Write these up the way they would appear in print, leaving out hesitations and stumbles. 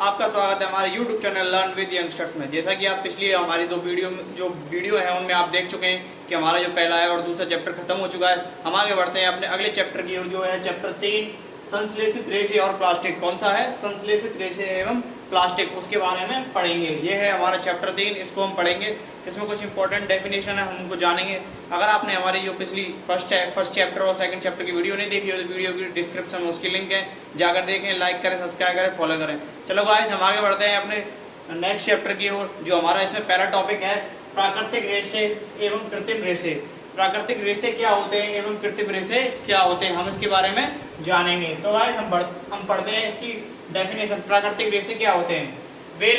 आपका स्वागत है हमारे YouTube channel learn with youngsters में। जैसा कि आप पिछली हमारी दो वीडियो हैं उनमें आप देख चुके हैं कि हमारा जो पहला है और दूसरा चैप्टर खत्म हो चुका है। हम आगे बढ़ते हैं अपने अगले चैप्टर की ओर, जो है चैप्टर 3 संश्लेषित रेशे और प्लास्टिक। कौन सा है? संश्लेषित रेशे एवं प्लास्टिक, उसके बारे में पढ़ेंगे। ये है हमारा चैप्टर 3, इसको हम पढ़ेंगे। इसमें कुछ इंपॉर्टेंट डेफिनेशन है, हम उनको जानेंगे। अगर आपने हमारी जो पिछली फर्स्ट चैप्टर और सेकंड चैप्टर की वीडियो नहीं देखी हो तो वीडियो की डिस्क्रिप्शन में उसकी लिंक है, जाकर देखें, लाइक करें, सब्सक्राइब करें, फॉलो करें। चलो गाइस, हम आगे बढ़ते हैं अपने नेक्स्ट चैप्टर की ओर। जो हमारा इसमें पहला टॉपिक है प्राकृतिक रेशे एवं कृत्रिम रेशे। प्राकृतिक रेशे क्या होते हैं एवं कृत्रिम रेशे क्या होते हैं, हम इसके बारे में जानेंगे। तो गाइस हम पढ़ते हैं इसकी डेफिनेशन। प्राकृतिक रेशे क्या होते हैं? वे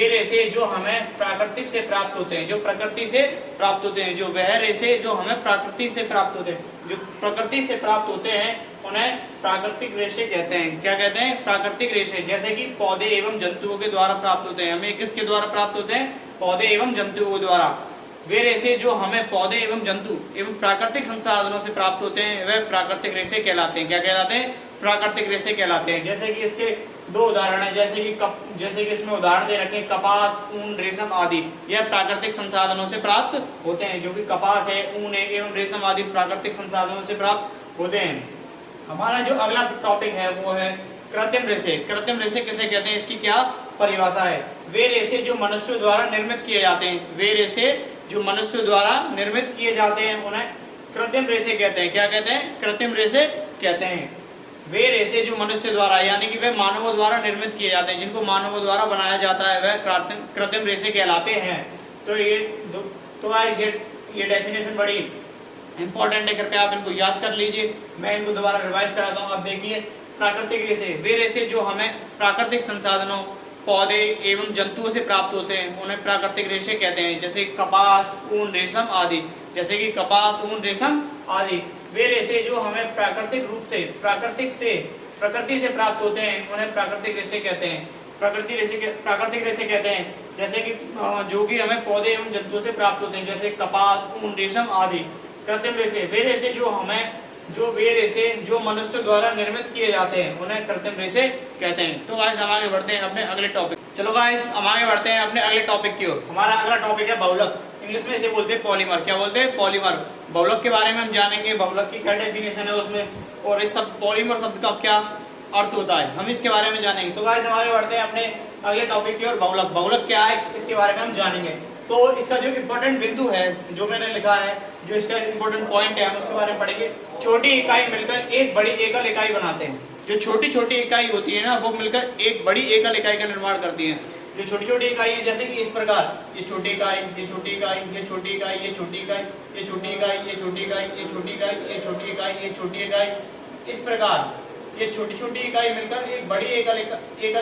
रेशे जो हमें प्राकृतिक से प्राप्त होते हैं, जो प्रकृति से प्राप्त होते हैं। जो वह रेशे जो हमें प्रकृति से प्राप्त होते हैं, जो प्रकृति से प्राप्त होते हैं, उन्हें प्राकृतिक रेशे कहते हैं। क्या कहते हैं? प्राकृतिक रेशे। जैसे कि पौधे एवं जंतुओं के द्वारा प्राप्त होते हैं। हमें किसके द्वारा प्राप्त होते हैं? पौधे एवं जंतुओं के द्वारा। वे रेशे जो हमें पौधे एवं जंतु एवं प्राकृतिक संसाधनों से प्राप्त होते हैं, वह प्राकृतिक रेशे कहलाते हैं। क्या कहलाते हैं? प्राकृतिक रेशे कहलाते हैं। जैसे कि इसके दो उदाहरण है, जैसे कि इसमें उदाहरण दे रखे हैं, कपास, ऊन, रेशम आदि। यह प्राकृतिक संसाधनों से प्राप्त होते हैं। जो कि कपास है, ऊन है एवं रेशम आदि प्राकृतिक संसाधनों से प्राप्त होते हैं। हमारा जो अगला टॉपिक है वो है कृत्रिम रेशे। कृत्रिम रेशे किसे कहते हैं, इसकी क्या परिभाषा है? वे रेशे जो मनुष्य द्वारा निर्मित किए जाते हैं। वे रेशे जो मनुष्य द्वारा निर्मित किए जाते हैं उन्हें कृत्रिम रेशे कहते हैं। क्या कहते हैं? कृत्रिम रेशे कहते हैं। वे रेशे जो मनुष्य द्वारा, यानी कि वे मानवों द्वारा निर्मित किए जाते हैं, जिनको मानवों द्वारा बनाया जाता है, वह कृत्रिम रेशे कहलाते हैं। तो ये डेफिनेशन बड़ी इंपॉर्टेंट है, कृपया आप इनको याद कर लीजिए। मैं इनको दोबारा रिवाइज कराता हूँ। आप देखिए, प्राकृतिक रेशे, वे रेशे जो हमें प्राकृतिक संसाधनों, पौधे एवं जंतुओं से प्राप्त होते हैं, उन्हें प्राकृतिक रेशे कहते हैं। जैसे कपास, ऊन, रेशम आदि। जैसे कि कपास, ऊन, रेशम आदि। वे रेशे जो हमें प्राकृतिक रूप से प्रकृति से प्राप्त होते हैं, उन्हें प्राकृतिक रेशे कहते हैं। प्राकृतिक रेशे कहते हैं। जैसे कि जो कि हमें पौधे एवं जंतुओं से प्राप्त होते हैं, जैसे कपास, ऊन, रेशम आदि। कृत्रिम रेशे, वे रेशे जो मनुष्य द्वारा निर्मित किए जाते हैं, उन्हें कृत्रिम रेशे कहते हैं। तो गाइस, हम आगे बढ़ते हैं अपने अगले टॉपिक। चलो गाइस, हम आगे बढ़ते हैं अपने अगले टॉपिक की ओर। हमारा अगला टॉपिक है बहुलक। इंग्लिश में इसे बोलते हैं पॉलीमर। क्या बोलते हैं? पॉलीमर। बहुलक के बारे में हम जानेंगे, बहुलक की क्या डेफिनेशन है उसमें, और इस सब पॉलीमर शब्द का क्या अर्थ होता है, हम इसके बारे में जानेंगे। तो गाइस, हम आगे बढ़ते हैं अपने अगले टॉपिक की ओर। बहुलक। बहुलक क्या है, इसके बारे में हम जानेंगे। तो इसका जो इम्पोर्टेंट बिंदु है, जो मैंने लिखा है, जो इसका इम्पोर्टेंट पॉइंट है, हम उसके बारे में पढ़ेंगे। छोटी इकाई मिलकर एक बड़ी एकल इकाई बनाते हैं। जो छोटी छोटी इकाई होती है ना, वो मिलकर एक बड़ी एकल इकाई का निर्माण करती है। जो छोटी छोटी इकाई है, जैसे कि इस प्रकार, ये छोटी इकाई, ये छोटी इकाई, ये छोटी इकाई, ये छोटी इकाई, ये छोटी इकाई, ये छोटी इकाई, ये छोटी इकाई, ये छोटी इकाई, ये छोटी इकाई, इस प्रकार ये छोटी छोटी इकाई मिलकर एक बड़ी एकल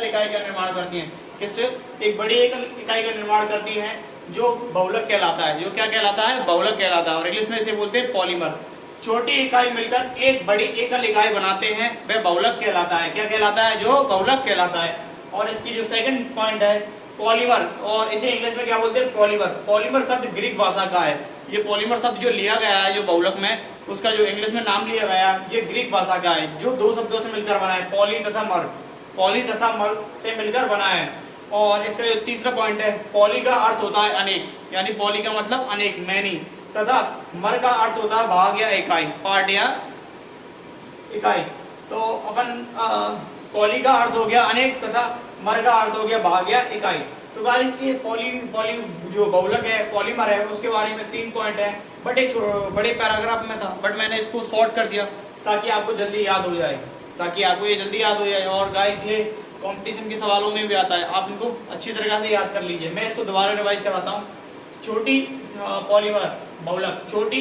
इकाई का निर्माण करती है। किससे? एक बड़ी एकल इकाई का निर्माण करती है, जो बहुलक कहलाता है। जो क्या कहलाता है? बहुलक कहलाता है। और इंग्लिश में इसे बोलते हैं पॉलीमर। छोटी इकाई मिलकर एक बड़ी एकल इकाई बनाते हैं, वह बहुलक कहलाता है। क्या कहलाता है? जो बहुलक कहलाता है। और इसकी जो सेकंड पॉइंट है पॉलीमर, और इसे इंग्लिश में क्या बोलते हैं? पॉलीमर। पॉलीमर शब्द ग्रीक भाषा का है। ये पॉलीमर शब्द जो लिया गया है, जो बहुलक में, उसका जो इंग्लिश में नाम लिया गया, ये ग्रीक भाषा का है, जो दो शब्दों से मिलकर बना है, पॉली तथा मर। पॉली तथा मर से मिलकर बना है। और इसका जो तीसरा पॉइंट है, पॉली का अर्थ होता है अनेक, यानी पॉली का मतलब अनेक, मैनी, तथा मर का अर्थ होता है भाग या इकाई, पार्ट या इकाई। तो अपन पॉली का अर्थ हो गया अनेक तथा मर का अर्थ हो गया भाग या इकाई। तो गाइस, ये पॉली जो बहुलक है, पॉलीमर है, उसके बारे में 3 पॉइंट है। बट एक बड़े पैराग्राफ में था, बट मैंने इसको शॉर्ट कर दिया ताकि आपको जल्दी याद हो जाए, और गाइस, ये कंपटीशन के सवालों में भी आता है, आप इनको अच्छी तरह से याद कर लीजिए। मैं इसको दोबारा रिवाइज कराता हूँ। छोटी पॉलीमर, बहुलक, छोटी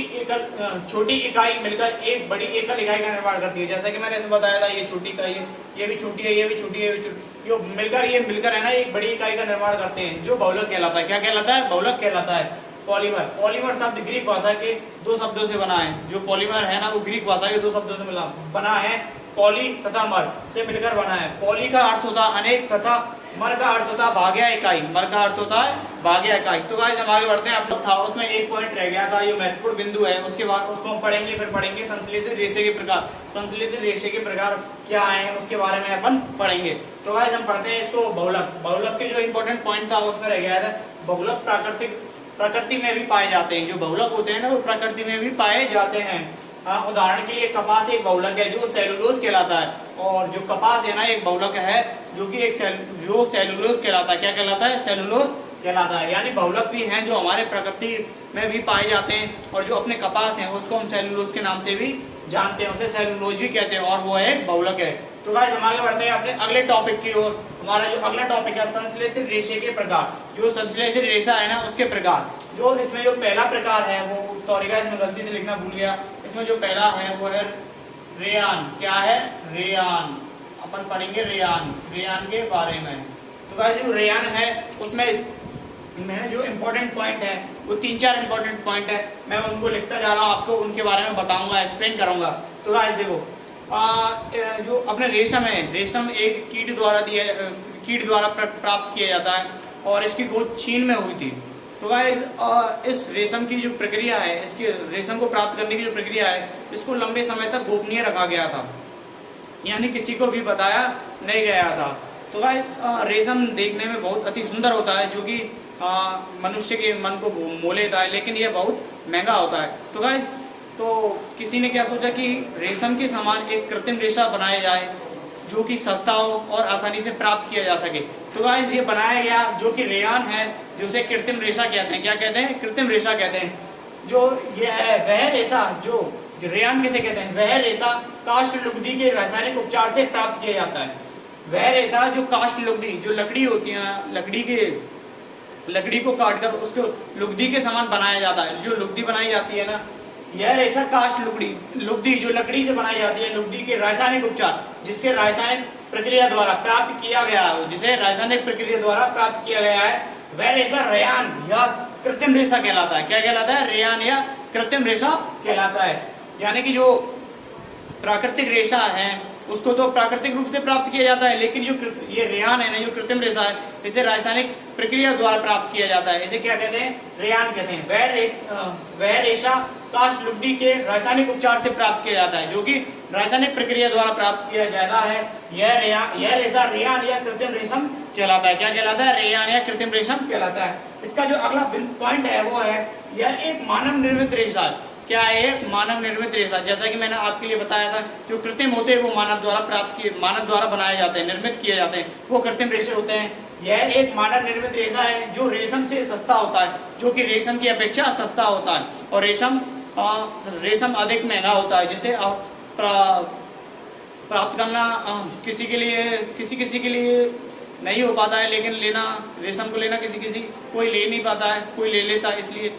इकाई मिलकर एक बड़ी एकल इकाई का निर्माण करती है। जैसा कि मैंने इसमें बताया था, ये छोटी इकाई है, ये भी छोटी है, ये भी छोटी है, ये भी छोटी, ये मिलकर है ना, एक बड़ी इकाई का निर्माण करते हैं, जो बहुलक कहलाता है। क्या कहलाता है? बहुलक कहलाता है। पॉलीमर। पॉलीमर शब्द ग्रीक भाषा के 2 शब्दों से बना है। जो पॉलीमर है ना, वो ग्रीक भाषा के 2 शब्दों से बना है, पॉली तथा मर से मिलकर बना है। पॉली का अर्थ होता है अनेक तथा मर का अर्थ होता है भाग्य इकाई, मर का अर्थ होता है भाग्य इकाई। तो गाइस हम आगे बढ़ते हैं। अब था उसमें एक पॉइंट रह गया था, ये महत्वपूर्ण बिंदु है, उसके बाद उसको हम पढ़ेंगे, फिर पढ़ेंगे संश्लेषित रेशे के प्रकार। संश्लेषित रेशे के प्रकार क्या है उसके बारे में अपन पढ़ेंगे। तो गाइस हम पढ़ते हैं इसको बहुलक। बहुलक के जो इंपॉर्टेंट पॉइंट था उसमें रह गया था, बहुलक प्रकृति में भी पाए जाते हैं। जो बहुलक होते हैं ना वो प्रकृति में भी पाए जाते हैं। हाँ, उदाहरण के लिए कपास एक बहुलक है जो सेलुलोज कहलाता है, और जो कपास है ना एक बहुलक है जो कि जो सेलुलोज कहलाता है। क्या कहलाता है? सेलुलोज कहलाता है। यानी बहुलक भी हैं जो हमारे प्रकृति में भी पाए जाते हैं, और जो अपने कपास हैं उसको हम सेलुलोज के नाम से भी जानते हैं, उसे सेलुलोज भी कहते हैं, और वो एक बहुलक है। तो गाइस हम आगे बढ़ते हैं अपने अगले टॉपिक की ओर। हमारा जो अगला टॉपिक है संश्लेषित रेशे के प्रकार। जो संश्लेषित रेशा है ना उसके प्रकार, जो इसमें जो पहला प्रकार है वो, सॉरी गाइस मैं गलती से लिखना भूल गया, इसमें जो पहला है वो है रेयान। क्या है? रेयान। अपन पढ़ेंगे रेयान, रेयान के बारे में। तो गाइस जो रेयान है उसमें मैंने जो इम्पोर्टेंट पॉइंट है वो 3-4 इम्पोर्टेंट पॉइंट है, मैं उनको लिखता जा रहा हूँ, आपको उनके बारे में बताऊंगा, एक्सप्लेन करूंगा। तो गाइस देखो, जो अपने रेशम है, रेशम एक कीट द्वारा प्राप्त किया जाता है, और इसकी खोज चीन में हुई थी। तो गाइस इस रेशम की जो प्रक्रिया है, इसके रेशम को प्राप्त करने की जो प्रक्रिया है, इसको लंबे समय तक गोपनीय रखा गया था, यानी किसी को भी बताया नहीं गया था। तो गाइस रेशम देखने में बहुत अति सुंदर होता है, जो कि मनुष्य के मन को मोह लेता है, लेकिन यह बहुत महंगा होता है। तो गाइस तो किसी ने क्या सोचा कि रेशम के समान एक कृत्रिम रेशा बनाया जाए जो कि सस्ता हो और आसानी से प्राप्त किया जा सके। तो गाइस ये बनाया गया जो कि रेयान है, जिसे कृत्रिम रेशा कहते हैं। क्या कहते हैं? कृत्रिम रेशा कहते हैं। जो ये है वह रेशा, जो रेयान किसे कहते हैं? वह रेशा काष्ठ लुगदी के रासायनिक उपचार से प्राप्त किया जाता है। वह रेशा जो काष्ठ लुगदी, जो लकड़ी होती है, लकड़ी को काटकर उसको लुगदी के समान बनाया जाता है। जो लुगदी बनाई जाती है ना, यह रेशा काष्ठ लुगदी जो लकड़ी से बनाई जाती है, लुगदी के रासायनिक उपचार जिससे रासायनिक प्रक्रिया द्वारा प्राप्त किया गया है, जिसे रासायनिक प्रक्रिया द्वारा प्राप्त किया गया है, वह रेशा रेयान या कृत्रिम रेशा कहलाता है। क्या कहलाता है? रेयान या कृत्रिम रेशा कहलाता है। यानी कि जो प्राकृतिक रेशा है उसको तो प्राकृतिक रूप से प्राप्त किया जाता है, लेकिन जो ये रेयान है ना, जो कृत्रिम रेशा है, इसे रासायनिक प्रक्रिया द्वारा प्राप्त किया जाता है। इसे क्या कहते हैं? रेयान कहते हैं। वह रेशा काष्ठ लुगदी के रासायनिक उपचार से प्राप्त किया जाता है, जो कि रासायनिक प्रक्रिया द्वारा प्राप्त किया जाता है। यह रेशा रेयान या कृत्रिम रेशम कहलाता है। क्या कहलाता है? रेयान या कृत्रिम रेशम कहलाता है। इसका जो अगला पॉइंट है वो है, यह एक मानव निर्मित रेशा है। क्या है? मानव निर्मित रेशा। जैसा कि मैंने आपके लिए बताया था, जो कृत्रिम होते हैं वो मानव द्वारा बनाए जाते हैं, निर्मित किए जाते हैं, वो कृत्रिम रेशे होते हैं। यह एक मानव निर्मित रेशा है जो रेशम से सस्ता होता है, जो कि रेशम की अपेक्षा सस्ता होता है, और रेशम अधिक महंगा होता है, जिसे प्राप्त करना किसी के लिए नहीं हो पाता है, लेकिन रेशम को लेना कोई ले नहीं पाता है, कोई ले लेता है, इसलिए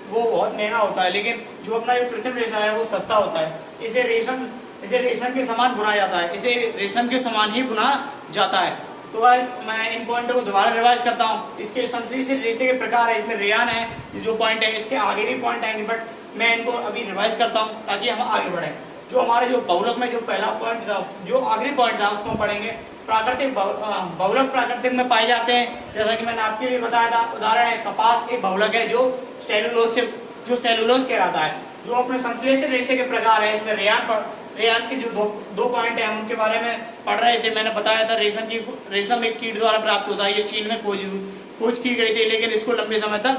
वो बहुत महंगा होता है। लेकिन जो अपना जो कृत्रिम रेशा है वो सस्ता होता है। इसे रेशम के समान बुना जाता है, इसे रेशम के समान ही बुना जाता है। तो आज मैं इन पॉइंटों को दोबारा रिवाइज करता हूँ। इसके संश्लेषित रेशे के प्रकार है, इसमें रेयान है जो पॉइंट है, इसके आगे भी पॉइंट आएंगे, बट मैं इनको अभी रिवाइज करता हूँ ताकि हम आगे बढ़े। जो हमारे जो बहुलक में जो पहला पॉइंट था, जो आखिरी पॉइंट था, उसको हम पढ़ेंगे। प्राकृतिक बहुलक प्राकृतिक में पाए जाते हैं, जैसा कि मैंने आपके लिए बताया था। उदाहरण है कपास एक बहुलक है जो सेलुलोज कहलाता है। जो अपने संश्लेषित रेशे के प्रकार है, इसमें रेयान के जो दो पॉइंट है उनके बारे में पढ़ रहे थे। मैंने बताया था रेशम एक कीट द्वारा प्राप्त होता है, ये चीन में खोज की गई थी, लेकिन इसको लंबे समय तक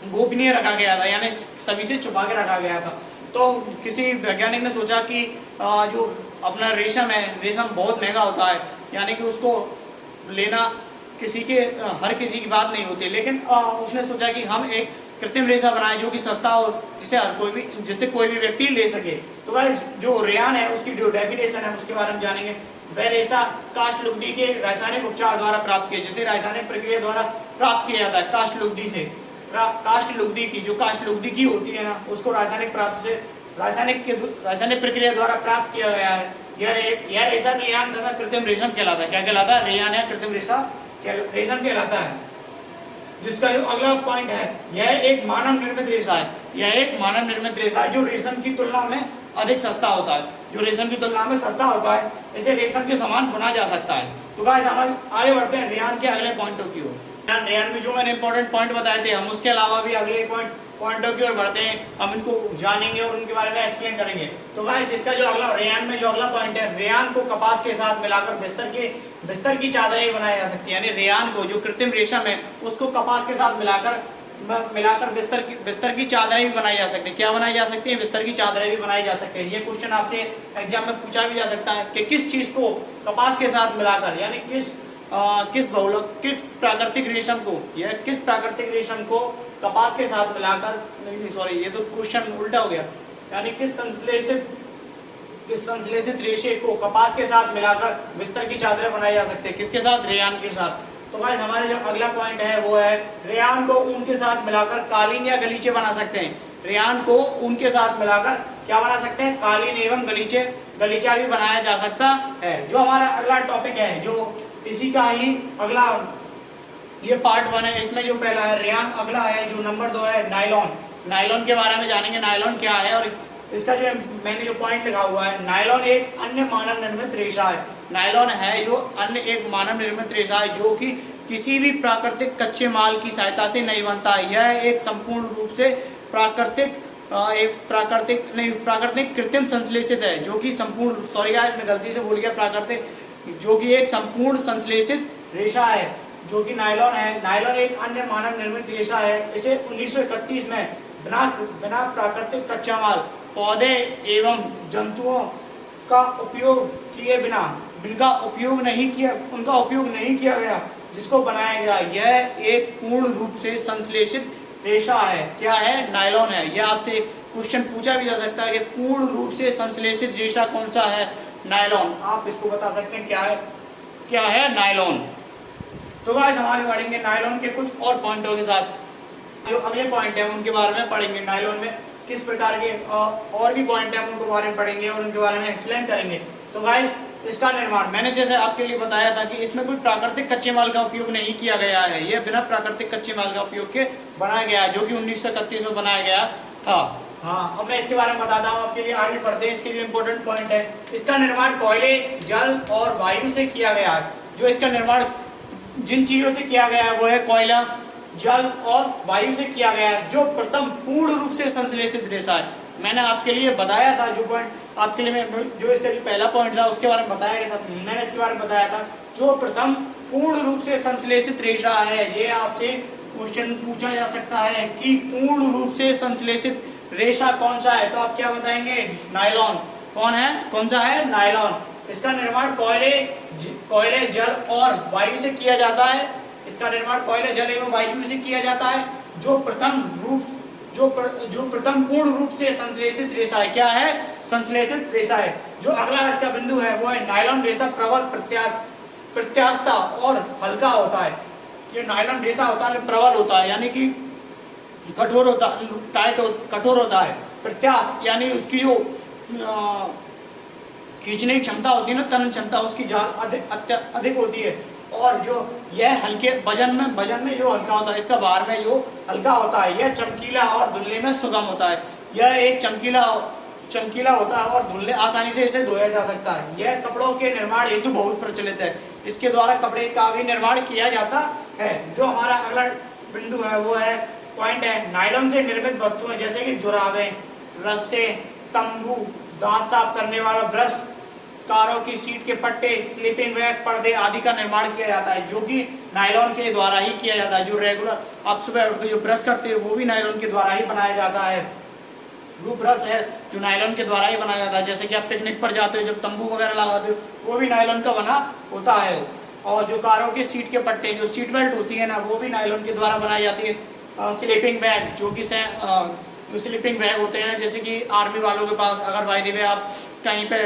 गोपनीय रखा गया था, यानी सभी से छुपा के रखा गया था। तो किसी वैज्ञानिक ने सोचा कि जो अपना रेशम है, रेशम बहुत महंगा होता है, यानी कि उसको लेना हर किसी की बात नहीं होती, लेकिन उसने सोचा कि हम एक कृत्रिम रेशा बनाए जो कि सस्ता हो, जिसे कोई भी व्यक्ति ले सके। तो गाइस जो रेयान है उसकी जो डेफिनेशन है उसके बारे में जानेंगे। वह रेशा काष्ठ लुगदी के रासायनिक उपचार द्वारा प्राप्त किया, जिसे रासायनिक प्रक्रिया द्वारा प्राप्त किया जाता है। काष्ठ लुगदी की होती है ना, उसको रासायनिक प्रक्रिया द्वारा प्राप्त किया गया है। यह रेशा रेयान तथा कृत्रिम रेशम कहलाता है। क्या कहलाता है? रेयान या कृत्रिम रेशम कहलाता है। जिसका जो अगला पॉइंट है, यह एक मानव निर्मित रेशा है। यह एक मानव निर्मित रेशा है जो रेशम की तुलना में अधिक सस्ता होता है। जो रेशम की तुलना में सस्ता होता है, इसे रेशम के समान बुना जा सकता है। तो गाइस हम आगे बढ़ते हैं रेयान के अगले पॉइंटों की ओर। रेयान में जो मैंने इंपॉर्टेंट पॉइंट बताए थे, हम उसके अलावा भी अगले पॉइंटों की ओर बढ़ते हैं, हम इनको जानेंगे और उनके बारे में एक्सप्लेन करेंगे। तो गाइस इसका जो अगला रेयान में जो अगला पॉइंट है, रेयान को कपास के साथ मिलाकर बिस्तर की चादरें बनाई जा सकती है। यानी रेयान को, जो कृत्रिम रेशम है, उसको कपास के साथ मिलाकर बिस्तर की चादरें भी बनाई जा सकती है। क्या बनाई जा सकती है? बिस्तर की चादरें भी बनाई जा सकती है। ये क्वेश्चन आपसे एग्जाम में पूछा भी जा सकता है कि किस चीज को कपास के साथ मिलाकर, यानी किस प्राकृतिक रेशम को, या किस प्राकृतिक रेशम को कपास के साथ मिलाकर, नहीं सॉरी ये तो क्वेश्चन उल्टा हो गया, यानी किस संश्लेषित रेशे को कपास के साथ मिलाकर बिस्तर की चादरें बनाई जा सकती है। किसके साथ? रेयान के साथ। तो गाइस हमारे जो अगला पॉइंट है वो है रेयान को ऊन के साथ मिलाकर कालीन या गलीचे बना सकते हैं। रेयान को ऊन के साथ मिलाकर क्या बना सकते हैं? कालीन एवं गलीचा भी बनाया जा सकता है। जो हमारा अगला टॉपिक है, जो इसी का ही अगला ये पार्ट 1 है, इसमें जो पहला है रेयान, अगला है जो नंबर 2 है नायलॉन। नायलॉन के बारे में जानेंगे, नायलॉन क्या है, और इसका जो मैंने जो पॉइंट लिखा हुआ है, नायलॉन एक अन्य मानव निर्मित रेशा है। नायलॉन है जो अन्य एक मानव निर्मित रेशा है, जो कि किसी भी प्राकृतिक कच्चे माल की सहायता से नहीं बनता है। यह एक संपूर्ण रूप से प्राकृतिक कृत्रिम संश्लेषित है, जो कि संपूर्ण, सॉरी गाइस मैं गलती से भूल गया, प्राकृतिक, जो कि एक संपूर्ण संश्लेषित रेशा है, जो कि नायलॉन है। नायलॉन एक अन्य मानव निर्मित रेशा है। इसे 1931 में बिना प्राकृतिक कच्चा माल, पौधे एवं जंतुओं का उपयोग किए बिना, उनका उपयोग नहीं किया गया, जिसको बनाया गया। यह एक पूर्ण रूप से संश्लेषित रेशा है। क्या है? नायलॉन है। यह आपसे क्वेश्चन पूछा भी जा सकता है कि पूर्ण रूप से संश्लेषित रेशा कौन सा है? नायलॉन। आप इसको बता सकते हैं क्या है नायलॉन। तो गाइस हम आगे बढ़ेंगे नायलॉन के कुछ और पॉइंटों के साथ। जो अगले पॉइंट है उनके बारे में पढ़ेंगे। नायलॉन में किस प्रकार के और भी पॉइंट है, उनके बारे में पढ़ेंगे और उनके बारे में एक्सप्लेन करेंगे। तो गाइस इसका निर्माण मैंने जैसे आपके लिए बताया था कि इसमें कोई प्राकृतिक कच्चे माल का उपयोग नहीं किया गया है। यह बिना प्राकृतिक कच्चे माल का उपयोग के बनाया गया है, जो कि 1931 में बनाया गया था। हाँ, अब मैं इसके बारे में बताता हूँ आपके लिए। आगे बढ़ते हैं, इसके लिए इंपॉर्टेंट पॉइंट है। इसका निर्माण कोयले, जल और वायु से किया गया है। जो इसका निर्माण जिन चीजों से किया गया है वो है कोयला, जल और वायु से किया गया है, जो प्रथम पूर्ण रूप से संश्लेषित रेशा है। मैंने आपके लिए बताया था, जो पॉइंट आपके लिए जो इसका जो पहला पॉइंट था उसके बारे में बताया गया था, मैंने इसके बारे में बताया था, जो प्रथम पूर्ण रूप से संश्लेषित रेशा है। ये आपसे क्वेश्चन पूछा जा सकता है कि पूर्ण रूप से संश्लेषित रेशा कौन सा है, तो आप क्या बताएंगे? नायलॉन। कौन सा है? नायलॉन। इसका निर्माण कोयले, जल और वायु से किया जाता है। इसका निर्माण कोयले, जल एवं वायु से किया जाता है, जो प्रथम पूर्ण रूप से संश्लेषित रेशा है। क्या है? संश्लेषित रेशा है। जो अगला इसका बिंदु है वो है नायलॉन रेशा प्रबल, प्रत्यास्था और हल्का होता है। ये नायलॉन रेशा होता है प्रबल होता है, यानी कि कठोर होता है। प्रत्यास्थ यानी उसकी जो खींचने की क्षमता होती है ना, तनन क्षमता, उसकी अधिक होती है। और जो यह हल्के वजन में जो हल्का होता है, इसका भार में जो हल्का होता है, यह चमकीला और धुलने में सुगम होता है। यह एक चमकीला होता है और धुलने आसानी से इसे धोया जा सकता है। यह कपड़ों के निर्माण हेतु बहुत प्रचलित है। इसके द्वारा कपड़े का भी निर्माण किया जाता है। जो हमारा अगला बिंदु है वो है पॉइंट है नायलॉन से निर्मित वस्तुएं, जैसे कि जुराबें, रस्से, तंबू, दांत साफ करने वाला ब्रश, कारों की सीट के पट्टे, स्लीपिंग बैग, पर्दे आदि का निर्माण किया जाता है, जो कि नायलॉन के द्वारा ही किया जाता है। जो रेगुलर आप सुबह उठकर जो ब्रश करते हैं वो भी नायलॉन के द्वारा ही बनाया जाता है। वो ब्रश है जो नायलॉन के द्वारा ही बनाया जाता है। जैसे कि आप पिकनिक पर जाते हो, जब तंबू वगैरह लगाते हो, वो भी नायलॉन का बना होता है। और जो कारों की सीट के पट्टे, जो सीट बेल्ट होती है ना, वो भी नायलॉन के द्वारा बनाई जाती है। स्लीपिंग बैग, जो कि जो स्लीपिंग बैग होते हैं ना, जैसे कि आर्मी वालों के पास, अगर बाय द वे आप कहीं पे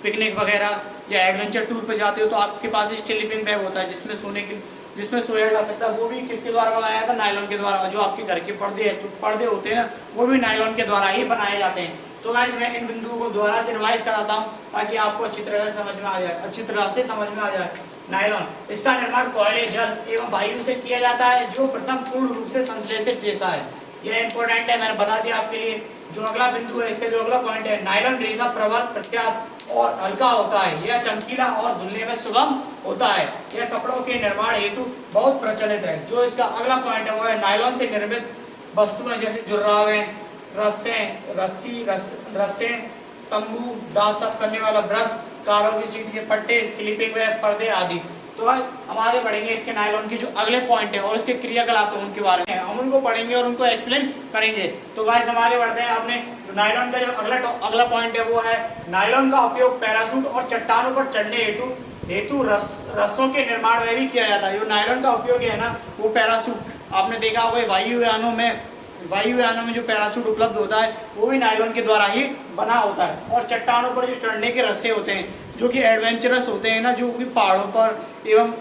पिकनिक वगैरह या एडवेंचर टूर पे जाते हो तो आपके पास एक स्लीपिंग बैग होता है जिसमें सोया जा सकता है। वो भी किसके द्वारा बनाया था? नायलॉन के द्वारा। जो आपके घर के पर्दे होते हैं ना, वो भी नायलॉन के द्वारा ही बनाए जाते हैं। तो गाइस मैं इन बिंदुओं को दोबारा से रिवाइज कराता हूँ ताकि आपको अच्छी तरह से समझ में आ जाए। नायलॉन, इसका निर्माण कोयले, जल एवं वायु से किया जाता है, जो प्रथम पूर्ण रूप से संश्लेषित रेशा है। यह इंपॉर्टेंट है, मैंने बता दिया आपके लिए। जो अगला बिंदु है, इसका जो अगला पॉइंट है, नायलॉन रेशा प्रबल, और हल्का होता है, यह चमकीला और धुलने में सुगम होता है। यह कपड़ों के निर्माण हेतु बहुत प्रचलित है। जो इसका अगला पॉइंट है वो है नायलॉन से निर्मित वस्तुएं जैसे जुर्राबे, रस्से, तंबू, दांत साफ करने वाला ब्रश, कारों की सीट के पट्टे, स्लीपिंग बैग, पर्दे आदि। तो आज हम आगे बढ़ेंगे इसके नायलॉन के जो अगले पॉइंट है और इसके क्रियाकलाप है उनके बारे में हम उनको पढ़ेंगे और उनको एक्सप्लेन करेंगे। तो गाइस हम आगे बढ़ते हैं। आपने नायलॉन का जो अगला पॉइंट है वो है नायलॉन का उपयोग पैराशूट और चट्टानों पर चढ़ने हेतु रस्सों के निर्माण में भी किया जाता है। जो नायलॉन का उपयोग है ना वो पैराशूट, आपने देखा होगा वायुयानों में जो पैराशूट उपलब्ध होता है वो भी नायलॉन के द्वारा ही बना होता है। और चट्टानों पर जो चढ़ने के रस्से होते हैं जो कि एडवेंचरस होते हैं ना, जो कि पहाड़ों पर एवं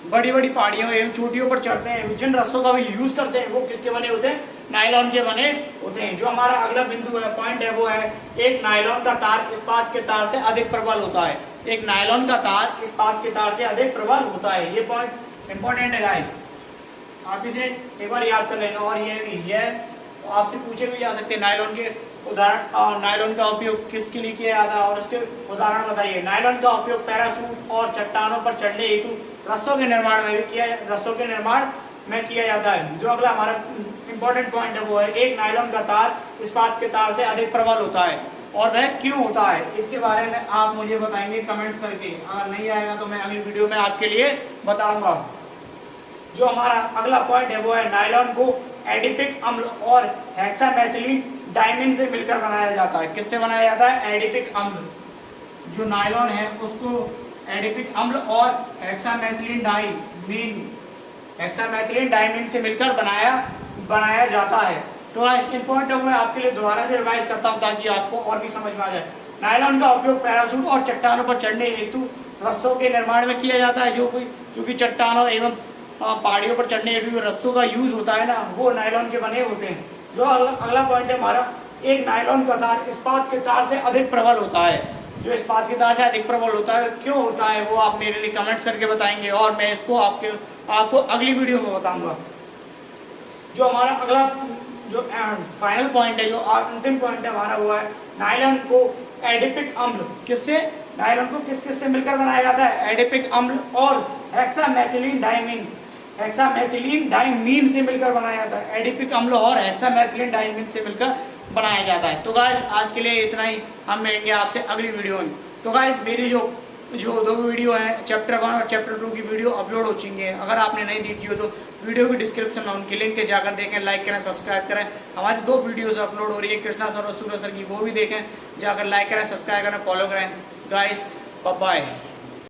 बड़ी बड़ी पहाड़ियों एवं चोटियों पर चढ़ते हैं, जिन रस्सों का भी यूज करते हैं वो किसके बने होते हैं? नायलॉन के बने होते हैं। जो हमारा अगला बिंदु है, पॉइंट है वो है एक नायलॉन का तार इस्पात के तार से अधिक प्रबल होता है। एक नायलॉन का तार इस्पात के तार से अधिक प्रबल होता है। ये पॉइंट इंपॉर्टेंट है गाइस, आप इसे एक बार याद कर लेना। और ये आपसे पूछे भी जा सकते हैं नायलॉन के उदाहरण और नायलॉन का उपयोग किसके लिए किया जाता है और उसके उदाहरण बताइए। नायलॉन का उपयोग पैराशूट और चट्टानों पर चढ़ने हेतु रस्सों के निर्माण में किया जाता है। जो अगला हमारा इंपॉर्टेंट पॉइंट है वो है एक नायलॉन का तार इस्पात के तार से अधिक प्रबल होता है और वह क्यों होता है, इसके बारे में आप मुझे बताएंगे कमेंट्स करके। अगर नहीं आएगा तो मैं अगली वीडियो में आपके लिए बताऊंगा। जो हमारा अगला पॉइंट है वो है नायलॉन को एडिपिक अम्ल और हेक्सामेथिलीन डाइमीन से मिलकर बनाया जाता है। किससे बनाया जाता है? एडिपिक अम्ल। जो नायलॉन है उसको एडिपिक अम्ल और हेक्सामेथिलीन डाइमीन से मिलकर बनाया जाता है। तो इन पॉइंटों में आपके लिए दोबारा से रिवाइज करता हूँ ताकि आपको और भी समझ में आ जाए। नायलॉन का उपयोग पैराशूट और चट्टानों पर चढ़ने हेतु रस्सों के निर्माण में किया जाता है। जो कि चट्टानों एवं पहाड़ियों पर चढ़ने हेतु रस्सों का यूज होता है ना, वो नायलॉन के बने होते हैं। जो अगला पॉइंट है हमारा, एक नायलॉन का तार इस्पात के तार से अधिक प्रबल होता है। जो इस्पात के तार से अधिक प्रबल होता है क्यों होता है वो आप मेरे लिए कमेंट्स करके बताएंगे और मैं इसको आपको अगली वीडियो में बताऊंगा। जो हमारा अगला जो फाइनल पॉइंट है, जो अंतिम पॉइंट है हमारा, वो है नायलॉन को एडिपिक अम्ल किससे नायलॉन को किस से मिलकर बनाया जाता है? एडिपिक अम्ल और हेक्सामेथिलीन डाइमीन से मिलकर बनाया जाता है। एडिपिक अम्ल और हेक्सामेथिलीन डाइमीन से मिलकर बनाया जाता है। तो गाइस आज के लिए इतना ही, हम मिलेंगे आपसे अगली वीडियो में। तो गाइस मेरी जो दो वीडियो हैं, चैप्टर 1 और चैप्टर 2 की वीडियो अपलोड हो चुकी है। अगर आपने नहीं देखी हो तो वीडियो की डिस्क्रिप्शन में उनकी लिंक है, जाकर देखें, लाइक करें, सब्सक्राइब करें। हमारी 2 वीडियोस अपलोड हो रही है कृष्णा सर और सूर्य सर की, वो भी देखें, जाकर लाइक करें, सब्सक्राइब करें, फॉलो करें। Guys bye bye.